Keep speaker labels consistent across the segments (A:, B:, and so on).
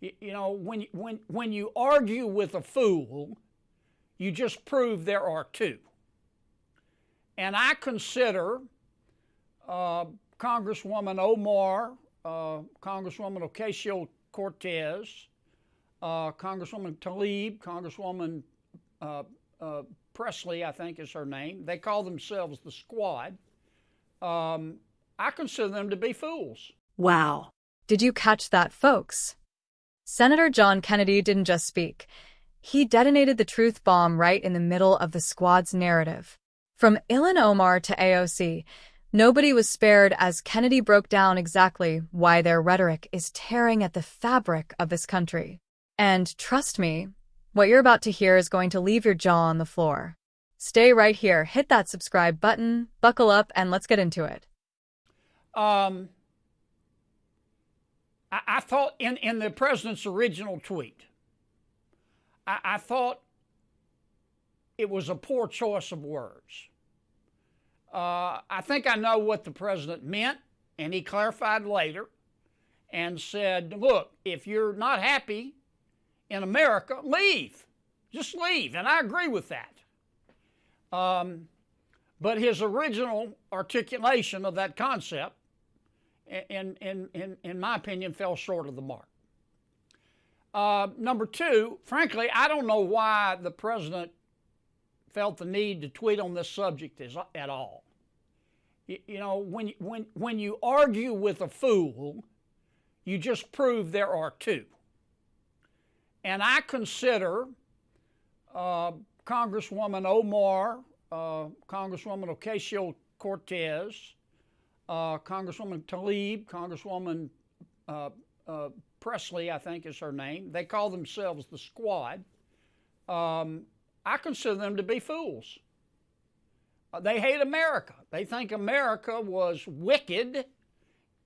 A: You know, when you argue with a fool, you just prove there are two. And I consider Congresswoman Omar, Congresswoman Ocasio-Cortez, Congresswoman Tlaib, Congresswoman Presley, I think is her name. They call themselves the Squad. I consider them to be fools.
B: Wow. Did you catch that, folks? Senator John Kennedy didn't just speak. He detonated the truth bomb right in the middle of the Squad's narrative. From Ilhan Omar to AOC, nobody was spared as Kennedy broke down exactly why their rhetoric is tearing at the fabric of this country. And trust me, what you're about to hear is going to leave your jaw on the floor. Stay right here, hit that subscribe button, buckle up, and let's get into it.
A: I thought in the president's original tweet, I thought it was a poor choice of words. I think I know what the president meant, and he clarified later and said, look, if you're not happy in America, leave. Just leave. And I agree with that. But his original articulation of that concept, in my opinion, fell short of the mark. Number two, frankly, I don't know why the president felt the need to tweet on this subject at all. You know, when you argue with a fool, you just prove there are two. And I consider Congresswoman Omar, Congresswoman Ocasio-Cortez, Congresswoman Tlaib, Congresswoman Presley, I think is her name. They call themselves the Squad. I consider them to be fools. They hate America. They think America was wicked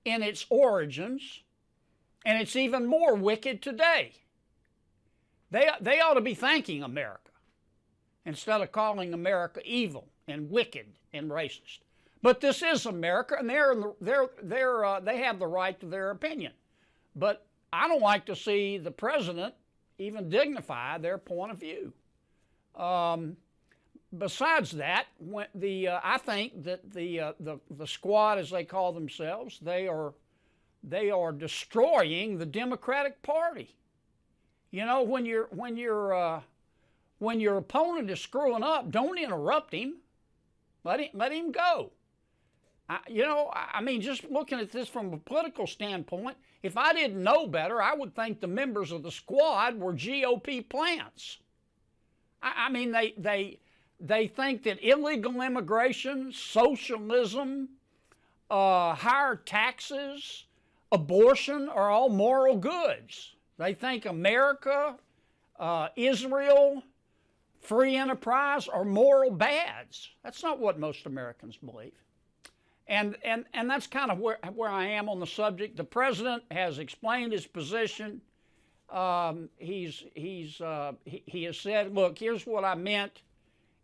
A: in its origins, and it's even more wicked today. They ought to be thanking America instead of calling America evil and wicked and racist. But this is America, and they have the right to their opinion. But I don't like to see the president even dignify their point of view. Besides that, I think that the Squad, as they call themselves, they are destroying the Democratic Party. You know, when your opponent is screwing up, don't interrupt him. Let him go. I mean, just looking at this from a political standpoint, if I didn't know better, I would think the members of the Squad were GOP plants. I mean, they think that illegal immigration, socialism, higher taxes, abortion are all moral goods. They think America, Israel, free enterprise are moral bads. That's not what most Americans believe. And that's kind of where I am on the subject. The president has explained his position. He has said, look, here's what I meant.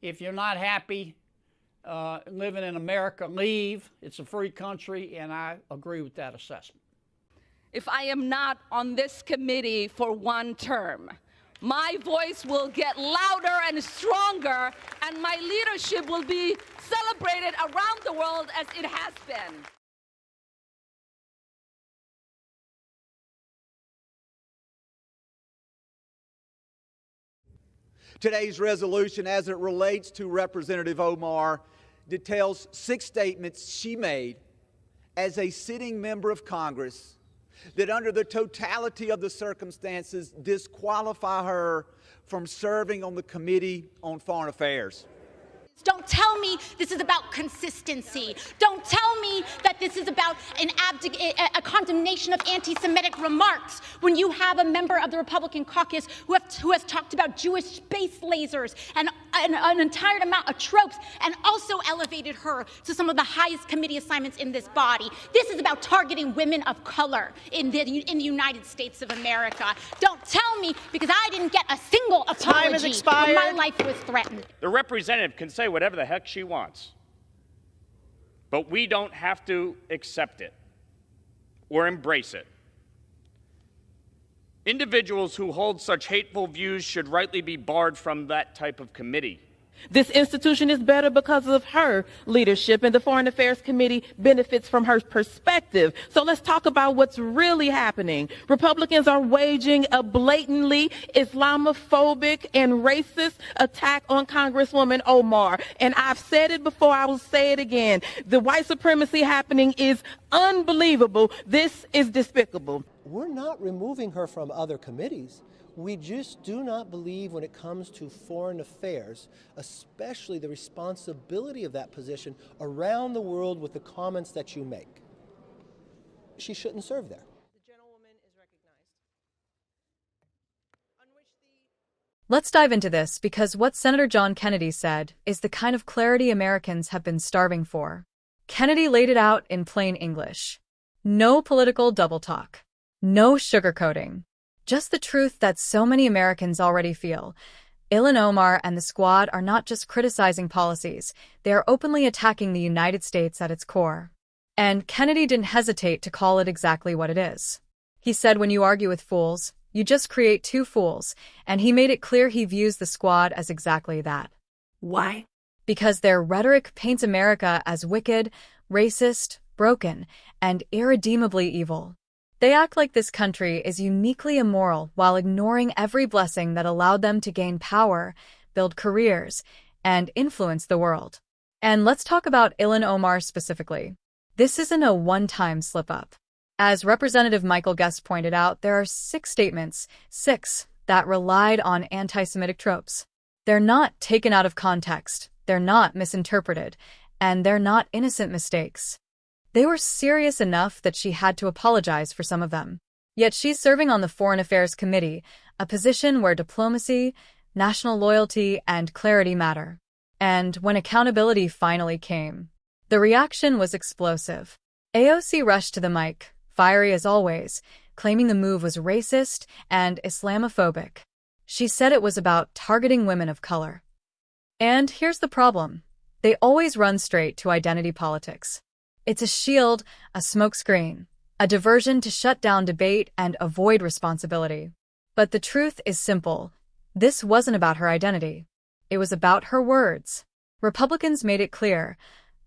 A: If you're not happy living in America, leave. It's a free country, and I agree with that assessment.
C: If I am not on this committee for one term, my voice will get louder and stronger, and my leadership will be celebrated around the world as it has been.
D: Today's resolution, as it relates to Representative Omar, details 6 statements she made as a sitting member of Congress that under the totality of the circumstances disqualify her from serving on the Committee on Foreign Affairs.
E: Don't tell me this is about consistency. Don't tell me that this is about a condemnation of anti-Semitic remarks when you have a member of the Republican caucus who has talked about Jewish space lasers and an entire amount of tropes and also elevated her to some of the highest committee assignments in this body. This is about targeting women of color in the United States of America. Don't tell me, because I didn't get a single apology when my life was threatened.
F: The representative can say whatever the heck she wants, but we don't have to accept it or embrace it. Individuals who hold such hateful views should rightly be barred from that type of committee.
G: This institution is better because of her leadership, and the Foreign Affairs Committee benefits from her perspective. So let's talk about what's really happening. Republicans are waging a blatantly Islamophobic and racist attack on Congresswoman Omar. And I've said it before, I will say it again. The white supremacy happening is unbelievable. This is despicable.
H: We're not removing her from other committees. We just do not believe when it comes to foreign affairs, especially the responsibility of that position around the world with the comments that you make. She shouldn't serve there.
G: The gentlewoman is recognized.
B: Let's dive into this because what Senator John Kennedy said is the kind of clarity Americans have been starving for. Kennedy laid it out in plain English. No political double talk. No sugarcoating. Just the truth that so many Americans already feel. Ilhan Omar and the squad are not just criticizing policies, they are openly attacking the United States at its core. And Kennedy didn't hesitate to call it exactly what it is. He said when you argue with fools, you just create two fools, and he made it clear he views the squad as exactly that.
I: Why?
B: Because their rhetoric paints America as wicked, racist, broken, and irredeemably evil. They act like this country is uniquely immoral while ignoring every blessing that allowed them to gain power, build careers, and influence the world. And let's talk about Ilhan Omar specifically. This isn't a one-time slip-up. As Representative Michael Guest pointed out, there are 6 statements, that relied on anti-Semitic tropes. They're not taken out of context, they're not misinterpreted, and they're not innocent mistakes. They were serious enough that she had to apologize for some of them. Yet she's serving on the Foreign Affairs Committee, a position where diplomacy, national loyalty, and clarity matter. And when accountability finally came, the reaction was explosive. AOC rushed to the mic, fiery as always, claiming the move was racist and Islamophobic. She said it was about targeting women of color. And here's the problem. They always run straight to identity politics. It's a shield, a smokescreen, a diversion to shut down debate and avoid responsibility. But the truth is simple. This wasn't about her identity. It was about her words. Republicans made it clear.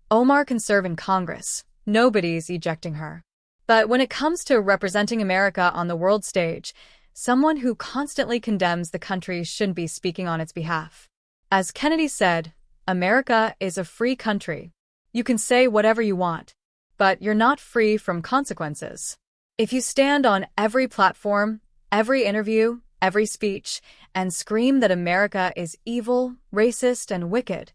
B: Omar can serve in Congress. Nobody's ejecting her. But when it comes to representing America on the world stage, someone who constantly condemns the country shouldn't be speaking on its behalf. As Kennedy said, America is a free country. You can say whatever you want, but you're not free from consequences. If you stand on every platform, every interview, every speech, and scream that America is evil, racist, and wicked,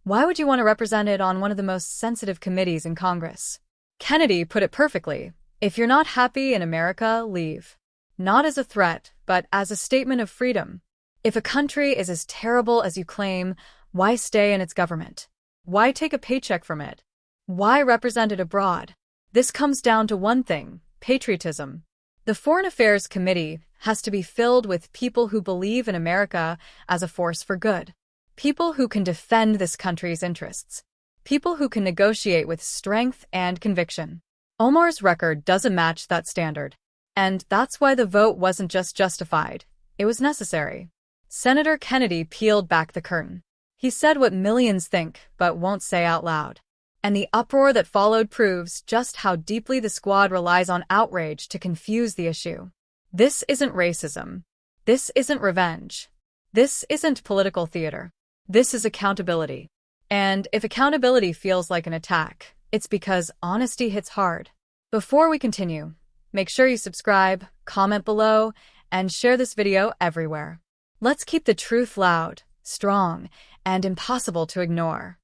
B: why would you want to represent it on one of the most sensitive committees in Congress? Kennedy put it perfectly. If you're not happy in America, leave. Not as a threat, but as a statement of freedom. If a country is as terrible as you claim, why stay in its government? Why take a paycheck from it? Why represent it abroad? This comes down to one thing: patriotism. The Foreign Affairs Committee has to be filled with people who believe in America as a force for good. People who can defend this country's interests. People who can negotiate with strength and conviction. Omar's record doesn't match that standard. And that's why the vote wasn't just justified. It was necessary. Senator Kennedy peeled back the curtain. He said what millions think, but won't say out loud. And the uproar that followed proves just how deeply the squad relies on outrage to confuse the issue. This isn't racism. This isn't revenge. This isn't political theater. This is accountability. And if accountability feels like an attack, it's because honesty hits hard. Before we continue, make sure you subscribe, comment below, and share this video everywhere. Let's keep the truth loud, strong, and impossible to ignore.